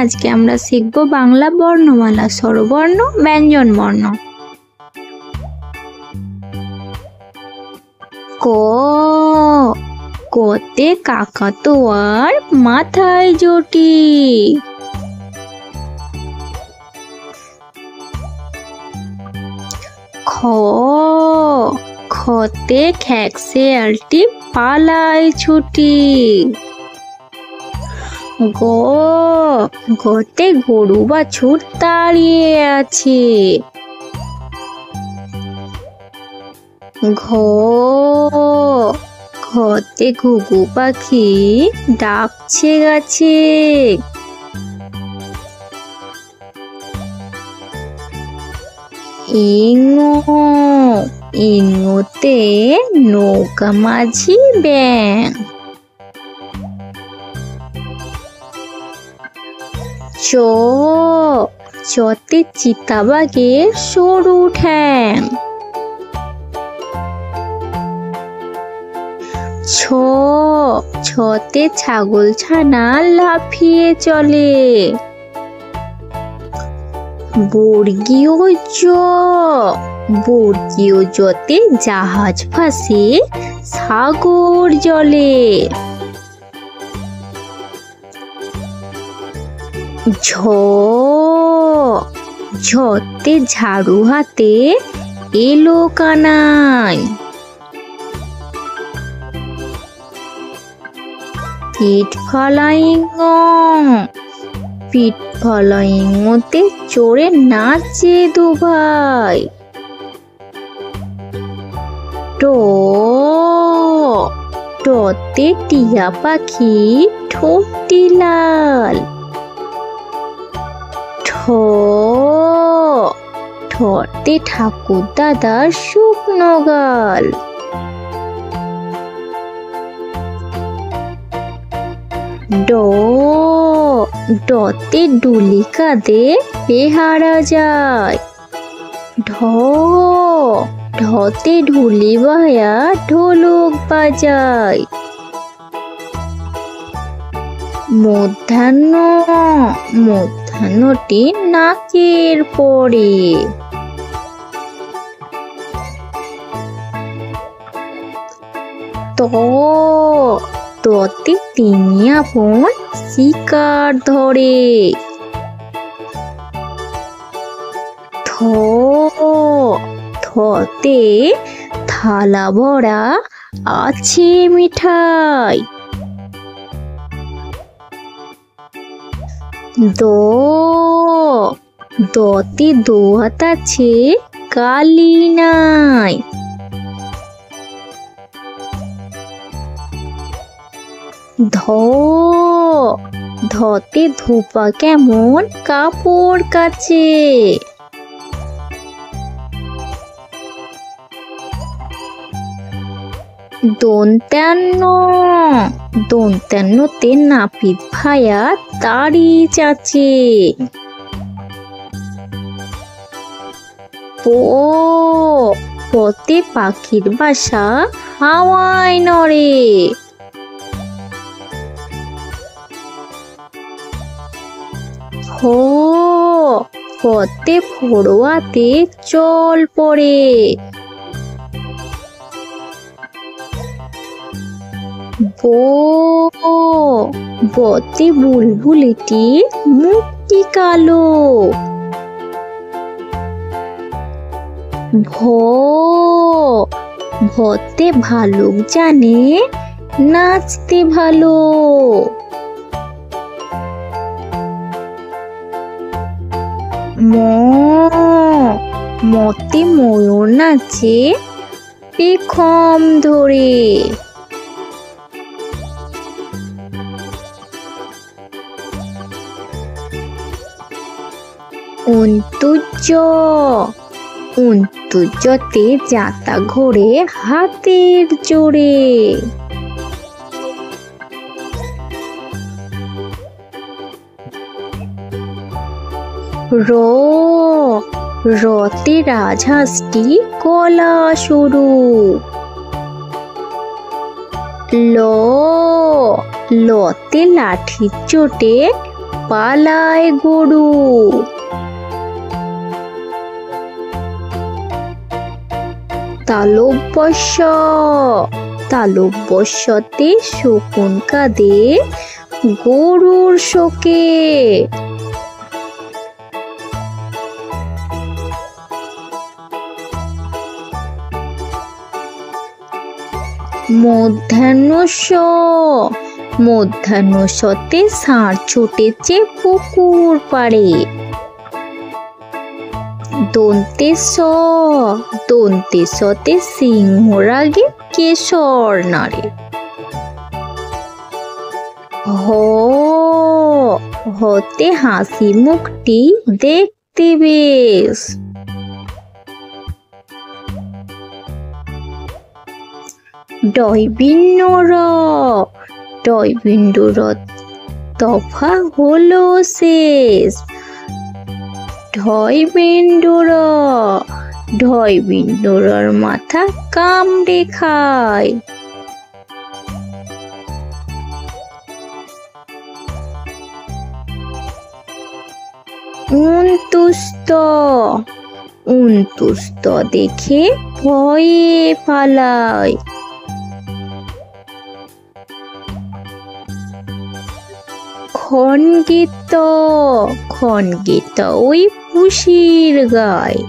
আজকে আমরা শিখব বাংলা বর্ণমালা, স্বরবর্ণ, ব্যঞ্জন বর্ণ। ক, কতে কাকাতুয়ার মাথায় জটি। খ, খতে খ্যাকশিয়ালটি পালায় ছুটি। গ, গতে গরু বাছুর দাঁড়িয়ে আছে। ঘ, ঘতে ঘুঘু পাখি ডাকছে গাছে। ইঙ, ইঙতে নৌকা মাঝি ব্যাঙ। চ, চতে চিতাবাঘের সরু ঠ্যাং। ছ, ছতে ছাগল ছানা লাফিয়ে চলে। বর্গীয় জ, বর্গীয় জতে জাহাজ ভাসে সাগর জলে। ঝ, ঝতে ঝাড়ু হাতে এলো কানাই। পিঠ ফলাইং, পিঠ ফলাইংতে চড়ে নাচে দুভাই। ট, টতে টিয়া পাখি ঠোঁটটি লাল। ঠ, ঠতে ঠাকুর দাদার শুকনো গাল। ড, ডতে ডুলি কাঁধে বেহারা যায়। ঢ, ঢতে ঢুলি বায়া ঢোলক বাজায়। মধ্যাহ্ন, মধ্যাহ্নটি নাকের পরে। ত, ততে তিনিয়া বোন শিকার ধরে। থ, থতে থালা ভরা আছে মিঠাই। দ, দতে দোয়াত আছে কালি নাই। ধ, ধতে ধোপা কেমন কাপড় কাচে। দন্ত্যান্ন, দন্ত্যান্নতে নাপিত ভায়া দাড়ি চাচে। প, পতে পাখির বাসা হাওয়ায় নড়ে। হ, হতে ফড়োয়াতে জল পড়ে। ব, বতে বুলবুলিটি মুখটি কালো। ভ, ভতে ভালুক জানে নাচতে ভালো। ম, মতে ময়ূর নাচে পেখম ধরে। অন্তুজ, অন্তুজতে জাতা ঘোরে হাতের জোরে। র, রতে রাজহাঁসটি গলা সরু। ল, লতে লাঠির চোটে পালায় গরু। তালব্যস্য, তালব্যস্যতে শকুন কাঁদে গরুর শোকে। মধ্যাহ্নস্য, মধ্যাহ্নস্যতে ষাঁড় ছুটেছে পুকুর পাড়ে। দন্তেস, দন্তেসতে সিংহ রাগে কেশর নাড়ে। হ, হতে হাসি মুখটি দেখতে বেশ। ডয়বিন্ন র, ডয়বিন্ন র দফা হলো শেষ। ঢয়বিন্ন র, ঢয়বিন্ন রর মাথা কামড়ে খায়। উন্তুস্ত, উন্তুস্ত দেখে ভয়ে পালায়। খনগীত, খনগীত ওই পুষির গায়।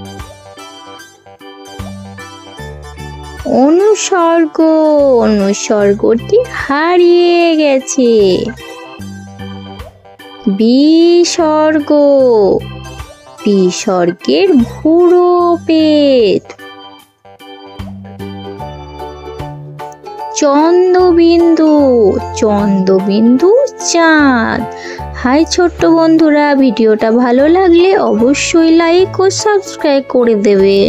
অনুসর্গ, অনুসর্গটি হারিয়ে গেছে। বিসর্গ, বিসর্গের ভুরো পেট। চন্দ্রবিন্দু, চন্দ্রবিন্দু চাঁদ। হাই ছোট্ট বন্ধুরা, ভিডিওটা ভালো লাগলে অবশ্যই লাইক ও সাবস্ক্রাইব করে দেবে।